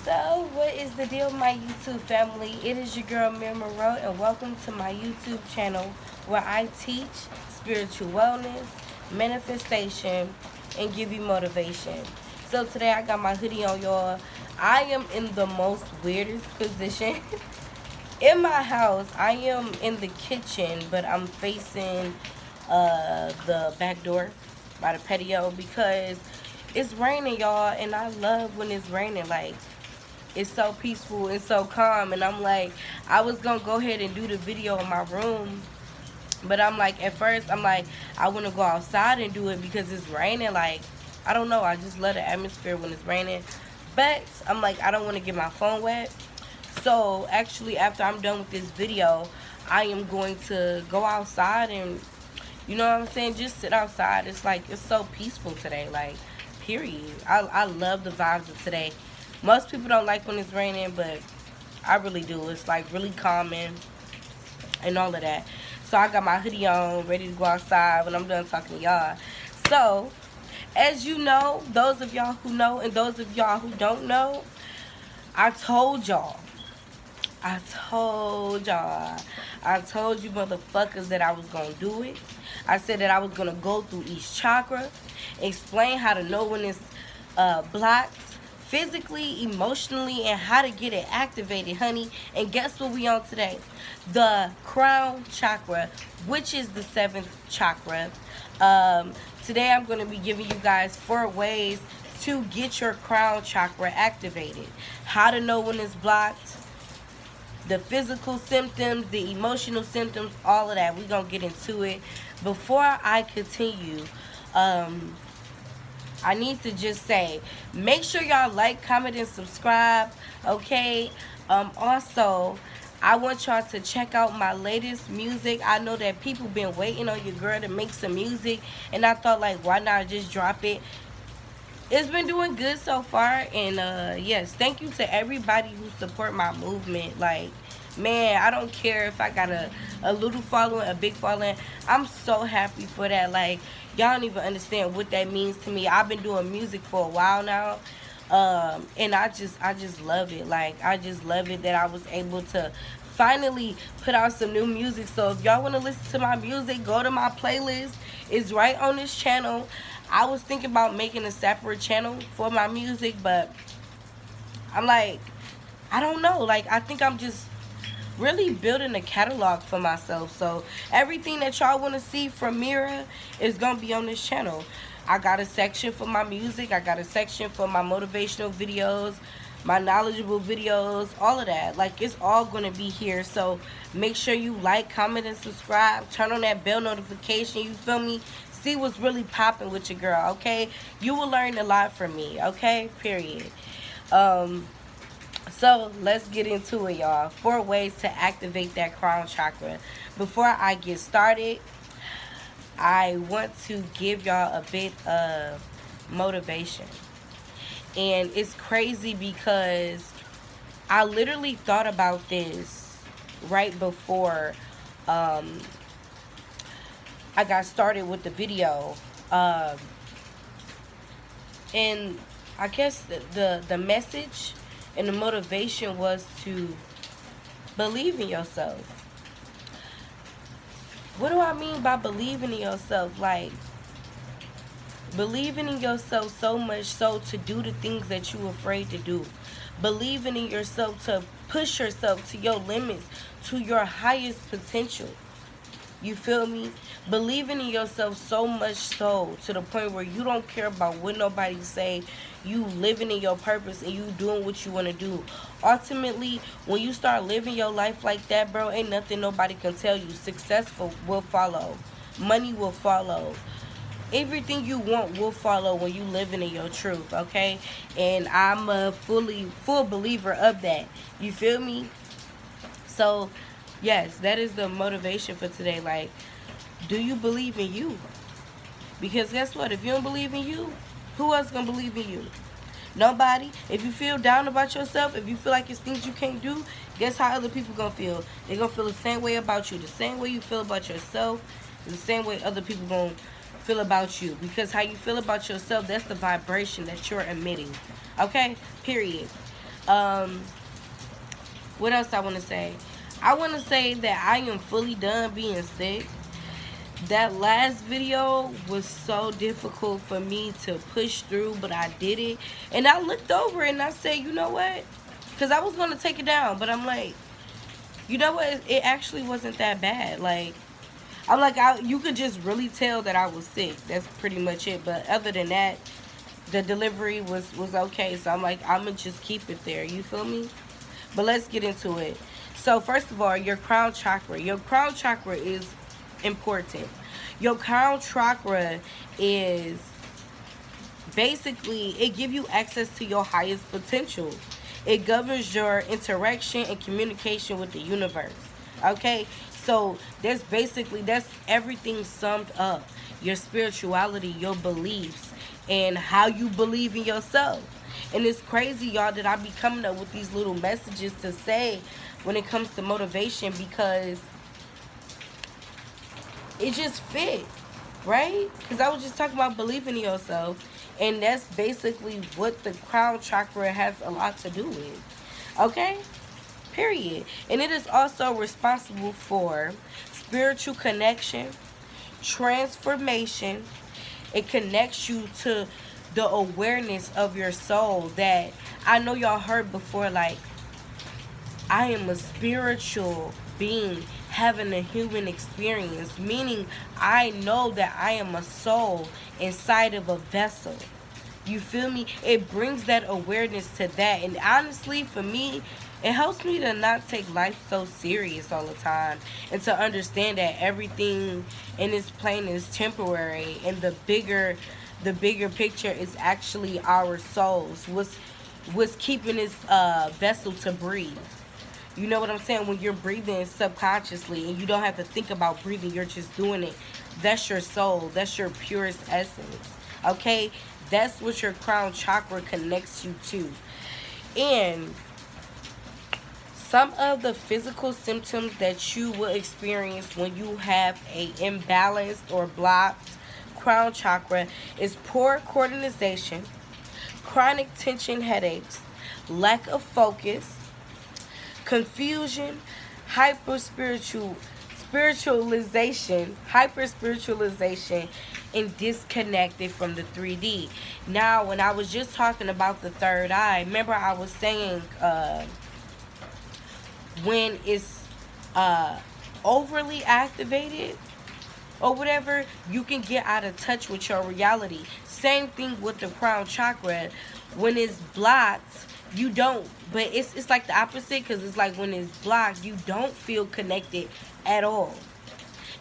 So, what is the deal, my YouTube family? It is your girl, Mira Monroe, and welcome to my YouTube channel where I teach spiritual wellness, manifestation, and give you motivation. So, today I got my hoodie on, y'all. I am in the most weirdest position in my house. I am in the kitchen, but I'm facing the back door by the patio because it's raining, y'all, and I love when it's raining. Like, it's so peaceful and so calm, and I'm like, I was gonna go ahead and do the video in my room, but I'm like, at first I'm like, I want to go outside and do it because it's raining. Like, I don't know, I just love the atmosphere when it's raining, but I'm like, I don't want to get my phone wet. So actually, after I'm done with this video, I am going to go outside and, you know what I'm saying, just sit outside. It's like, it's so peaceful today, like, period. I love the vibes of today. Most people don't like when it's raining, but I really do. It's like really calming and all of that. So I got my hoodie on, ready to go outside when I'm done talking to y'all. So, as you know, those of y'all who know and those of y'all who don't know, I told y'all. I told y'all. I told you motherfuckers that I was going to do it. I said that I was going to go through each chakra, explain how to know when it's blocked, physically, emotionally, and how to get it activated, honey. And guess what we on today? The crown chakra, which is the 7th chakra. Today I'm going to be giving you guys 4 ways to get your crown chakra activated. How to know when it's blocked, the physical symptoms, the emotional symptoms, all of that. We're going to get into it. Before I continue, I need to just say, make sure y'all like, comment, and subscribe, okay? Also, I want y'all to check out my latest music. I know that people been waiting on your girl to make some music, and I thought, like, why not just drop it? It's been doing good so far, and yes, thank you to everybody who support my movement. Like, man, I don't care if I got a little following, a big following. I'm so happy for that. Like, y'all don't even understand what that means to me. I've been doing music for a while now, and I just love it. Like, I just love it that I was able to finally put out some new music. So if y'all want to listen to my music, go to my playlist. It's right on this channel. I was thinking about making a separate channel for my music, but I'm like, I don't know. Like, I think I'm just really building a catalog for myself. So everything that y'all want to see from Mira is going to be on this channel. I got a section for my music. I got a section for my motivational videos, my knowledgeable videos, all of that. Like, it's all going to be here. So make sure you like, comment, and subscribe. Turn on that bell notification. You feel me? See what's really popping with your girl, okay? You will learn a lot from me, okay? Period. So let's get into it, y'all. 4 ways to activate that crown chakra. Before I get started, I want to give y'all a bit of motivation. And it's crazy because I literally thought about this right before I got started with the video, and I guess the message and the motivation was to believe in yourself. What do I mean by believing in yourself? Like, believing in yourself so much so to do the things that you're afraid to do. Believing in yourself to push yourself to your limits, to your highest potential. You feel me? Believing in yourself so much so to the point where you don't care about what nobody say. You living in your purpose and you doing what you want to do. Ultimately, when you start living your life like that, bro, ain't nothing nobody can tell you. Successful will follow. Money will follow. Everything you want will follow when you living in your truth, okay? And I'm a full believer of that. You feel me? So, yes, that is the motivation for today. Like, do you believe in you? Because guess what? If you don't believe in you, who else gonna believe in you? Nobody. If you feel down about yourself, if you feel like it's things you can't do, guess how other people gonna feel? They're gonna feel the same way about you. The same way you feel about yourself, the same way other people gonna feel about you. Because how you feel about yourself, that's the vibration that you're emitting. Okay? Period. Um, what else I want to say? I want to say that I am fully done being sick. That last video was so difficult for me to push through, but I did it. And I looked over and I said, you know what? Because I was going to take it down, but I'm like, you know what? It actually wasn't that bad. Like, I'm like, you could just really tell that I was sick. That's pretty much it. But other than that, the delivery was okay. So I'm like, I'm going to just keep it there. You feel me? But let's get into it. So first of all, your crown chakra. Your crown chakra is important. Your crown chakra is basically, it gives you access to your highest potential. It governs your interaction and communication with the universe. Okay? So that's everything summed up. Your spirituality, your beliefs, and how you believe in yourself. And it's crazy, y'all, that I be coming up with these little messages to say when it comes to motivation, because it just fit, right? Because I was just talking about believing in yourself, and that's basically what the crown chakra has a lot to do with. Okay? Period. And it is also responsible for spiritual connection, transformation. It connects you to the awareness of your soul that I know y'all heard before, like, I am a spiritual being having a human experience, meaning I know that I am a soul inside of a vessel. You feel me? It brings that awareness to that. And honestly, for me, it helps me to not take life so serious all the time, and to understand that everything in this plane is temporary, and the bigger picture is actually our souls. What's keeping this vessel to breathe. You know what I'm saying? When you're breathing subconsciously and you don't have to think about breathing, you're just doing it. That's your soul. That's your purest essence. Okay? That's what your crown chakra connects you to. And some of the physical symptoms that you will experience when you have a imbalanced or blocked crown chakra is poor coordination, chronic tension headaches, lack of focus, confusion, hyper spiritualization, and disconnected from the 3D. Now, when I was just talking about the third eye, remember I was saying when it's overly activated or whatever, you can get out of touch with your reality. Same thing with the crown chakra. When it's blocked, you don't, but it's like the opposite, because it's like when it's blocked, you don't feel connected at all.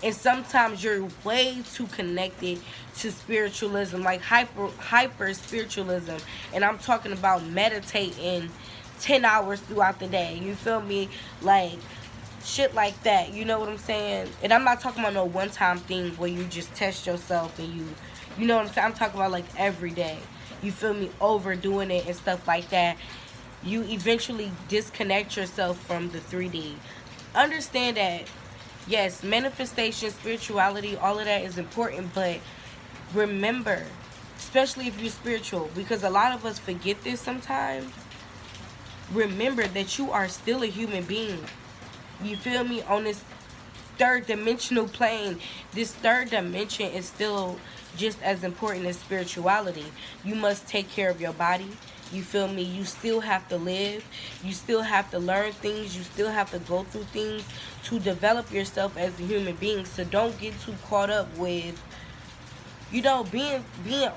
And sometimes you're way too connected to spiritualism, like hyper spiritualism. And I'm talking about meditating 10 hours throughout the day. You feel me? Like shit like that. You know what I'm saying? And I'm not talking about no one-time thing where you just test yourself and you know what I'm saying? I'm talking about like every day. You feel me? Overdoing it and stuff like that. You eventually disconnect yourself from the 3D. Understand that, yes, manifestation, spirituality, all of that is important, but remember, especially if you're spiritual, because a lot of us forget this sometimes, remember that you are still a human being. You feel me? On this third dimensional plane, this third dimension is still just as important as spirituality. You must take care of your body. You feel me? You still have to live. You still have to learn things. You still have to go through things to develop yourself as a human being. So don't get too caught up with, being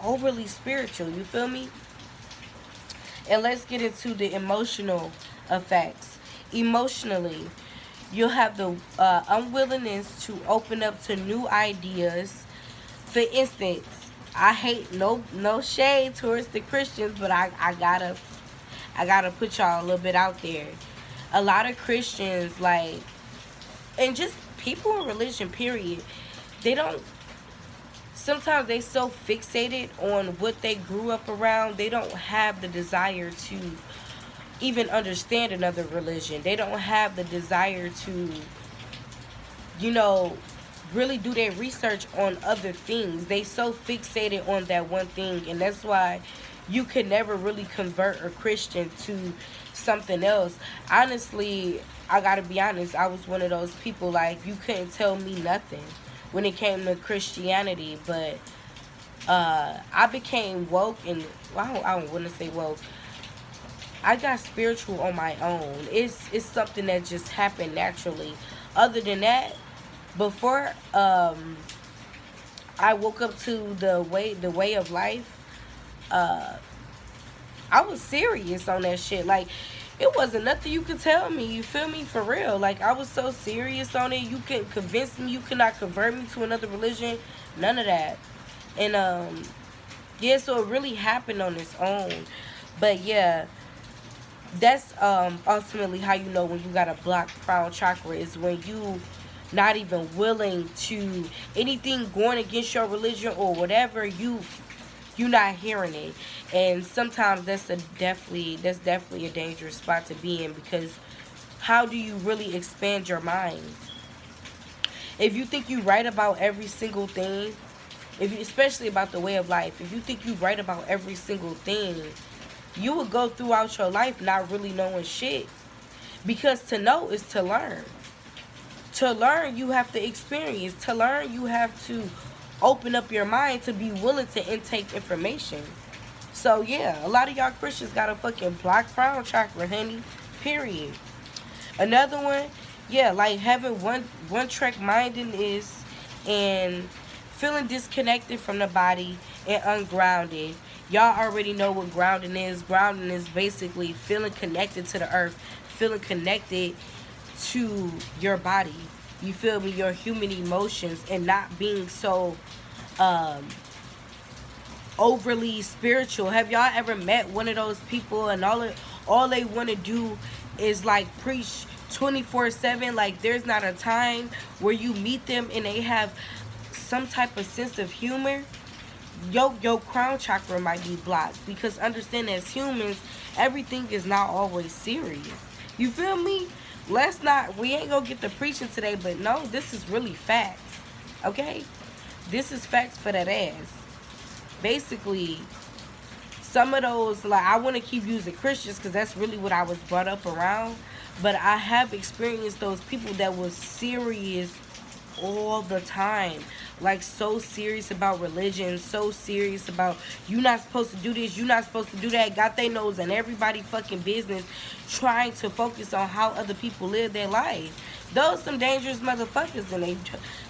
overly spiritual. You feel me? And let's get into the emotional effects. Emotionally, you'll have the unwillingness to open up to new ideas. For instance, I hate no shade towards the Christians, but I gotta put y'all a little bit out there. A lot of Christians, like, and just people in religion, period, sometimes they so fixated on what they grew up around, they don't have the desire to even understand another religion. They don't have the desire to, really do their research on other things. They so fixated on that one thing, and that's why you could never really convert a Christian to something else. Honestly, I gotta be honest, I was one of those people, like, you couldn't tell me nothing when it came to Christianity. But I became woke, and well, I don't want to say woke. I got spiritual on my own. It's something that just happened naturally. Other than that, before I woke up to the way of life, uh I was serious on that shit. Like, it wasn't nothing you could tell me. You feel me? For real. Like, I was so serious on it. You couldn't convince me. You could not convert me to another religion. None of that. And yeah, so it really happened on its own. But yeah, that's ultimately how you know when you got a blocked crown chakra, is when you not even willing to anything going against your religion or whatever. You not hearing it. And sometimes that's definitely a dangerous spot to be in, because how do you really expand your mind if you think you right about every single thing? If you, especially about the way of life, if you think you right about every single thing, you will go throughout your life not really knowing shit. Because to know is to learn. To learn, you have to experience. To learn, you have to open up your mind to be willing to intake information. So yeah, a lot of y'all Christians got a fucking blocked crown chakra, honey. Period. Another one, yeah, like having one track minding is, and feeling disconnected from the body and ungrounded. Y'all already know what grounding is. Grounding is basically feeling connected to the earth, feeling connected to your body. You feel me? Your human emotions, and not being so um overly spiritual. Have y'all ever met one of those people, and all they want to do is like preach 24/7? Like, there's not a time where you meet them and they have some type of sense of humor. Your crown chakra might be blocked, because understand, as humans, everything is not always serious. You feel me? Let's not, we ain't gonna get the preaching today, but no, this is really facts. Okay? This is facts for that ass. Basically, some of those, like, I want to keep using Christians because that's really what I was brought up around, but I have experienced those people that was serious all the time, like, so serious about religion, so serious about, you not supposed to do this, you not supposed to do that, got their nose in everybody fucking business, trying to focus on how other people live their life. Those some dangerous motherfuckers, and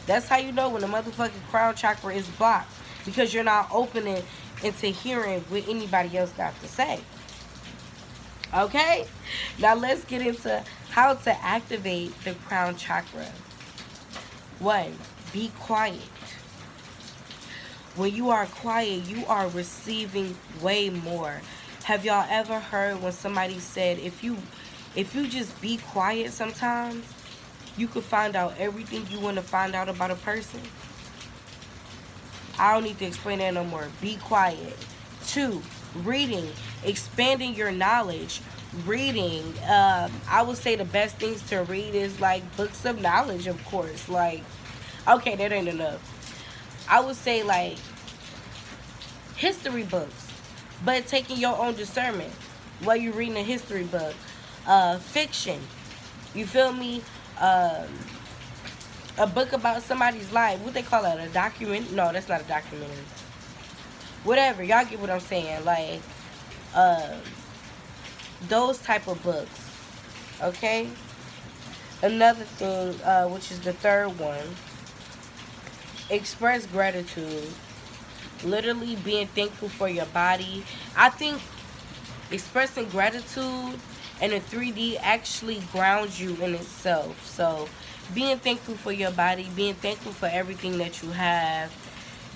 that's how you know when the motherfucking crown chakra is blocked, because you're not opening into hearing what anybody else got to say. Okay? Now let's get into how to activate the crown chakra. 1. Be quiet. When you are quiet, you are receiving way more. Have y'all ever heard when somebody said, if you just be quiet sometimes, you could find out everything you want to find out about a person? I don't need to explain that no more. Be quiet. 2, reading, expanding your knowledge. Reading, I would say the best things to read is like books of knowledge, of course. Like, okay, that ain't enough. I would say like history books, but taking your own discernment while you're reading a history book. Fiction, you feel me? A book about somebody's life. What they call it? A document? No, that's not a documentary. Whatever, y'all get what I'm saying. Like, those type of books. Okay. Another thing, which is the third one, express gratitude. Literally being thankful for your body. I think expressing gratitude and a 3D actually grounds you in itself. So being thankful for your body, being thankful for everything that you have,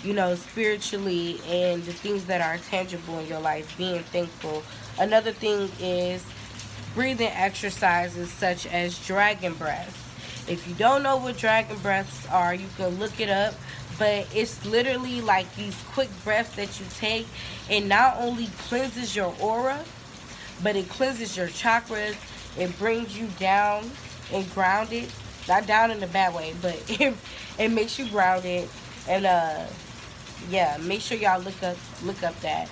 you know, spiritually, and the things that are tangible in your life, being thankful. Another thing is breathing exercises such as dragon breaths. If you don't know what dragon breaths are, you can look it up. But it's literally like these quick breaths that you take. It not only cleanses your aura, but it cleanses your chakras. It brings you down and grounded. Not down in a bad way, but it makes you grounded. And yeah, make sure y'all look up that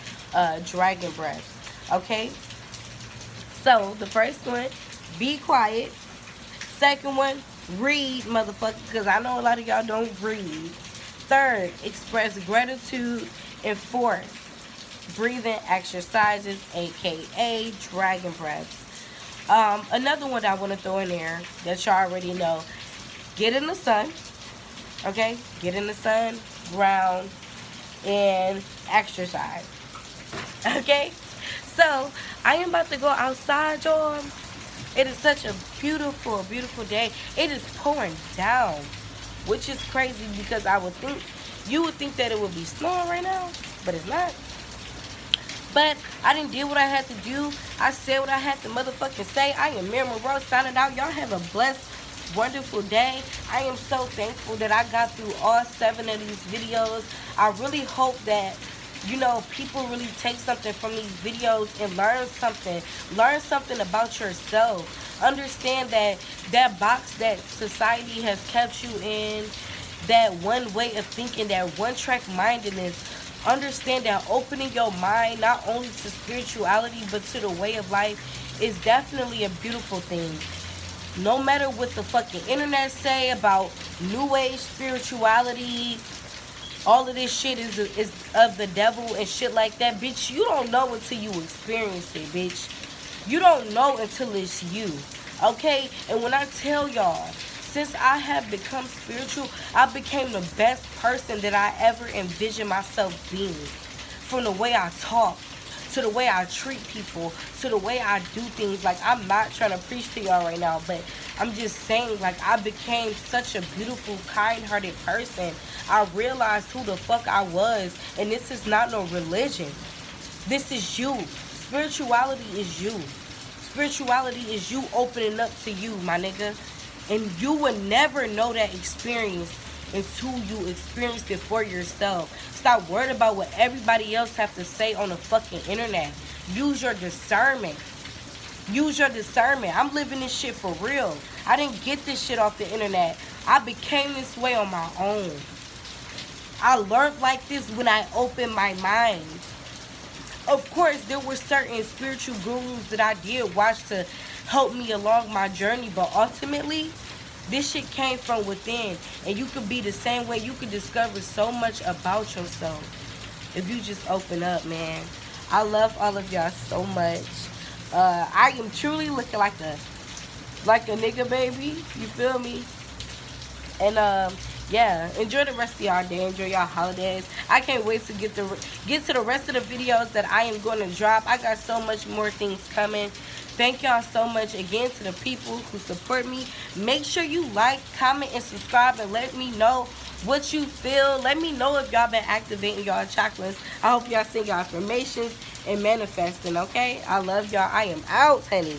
dragon breath. Okay? So the first one, be quiet. Second one, read, motherfucker, because I know a lot of y'all don't read. Third, express gratitude. And fourth, breathing exercises, aka dragon breaths. Another one that I want to throw in there that y'all already know, get in the sun. Okay, get in the sun, ground, and exercise. Okay, so I am about to go outside, y'all. It is such a beautiful, beautiful day. It is pouring down, which is crazy because you would think that it would be snowing right now, but it's not. But I didn't do what I had to do. I said what I had to motherfucking say. I am Miriam Monroe signing out. Y'all have a blessed, wonderful day. I am so thankful that I got through all 7 of these videos. I really hope that, you know, people really take something from these videos and learn something. Learn something about yourself. Understand that that box that society has kept you in, that one way of thinking, that one-track mindedness. Understand that opening your mind not only to spirituality but to the way of life is definitely a beautiful thing. No matter what the fucking internet say about new age spirituality, all of this shit is of the devil and shit like that, bitch. You don't know until you experience it, bitch. You don't know until it's you, okay? And when I tell y'all, since I have become spiritual, I became the best person that I ever envisioned myself being. From the way I talk, to the way I treat people, to the way I do things. Like, I'm not trying to preach to y'all right now, but I'm just saying, like, I became such a beautiful, kind-hearted person. I realized who the fuck I was, and this is not no religion. This is you. Spirituality is you. Spirituality is you opening up to you, my nigga. And you would never know that experience until you experienced it for yourself. Stop worrying about what everybody else have to say on the fucking internet. Use your discernment. Use your discernment. I'm living this shit for real. I didn't get this shit off the internet. I became this way on my own. I learned like this when I opened my mind. Of course, there were certain spiritual gurus that I did watch to help me along my journey, but ultimately, this shit came from within, and you could be the same way. You could discover so much about yourself if you just open up, man. I love all of y'all so much. I am truly looking like a nigga, baby. You feel me? And yeah, enjoy the rest of y'all day. Enjoy y'all holidays. I can't wait to get to the rest of the videos that I am going to drop. I got so much more things coming. Thank y'all so much again to the people who support me. Make sure you like, comment, and subscribe, and let me know what you feel. Let me know if y'all been activating y'all chakras. I hope y'all send y'all affirmations and manifesting, okay? I love y'all. I am out, honey.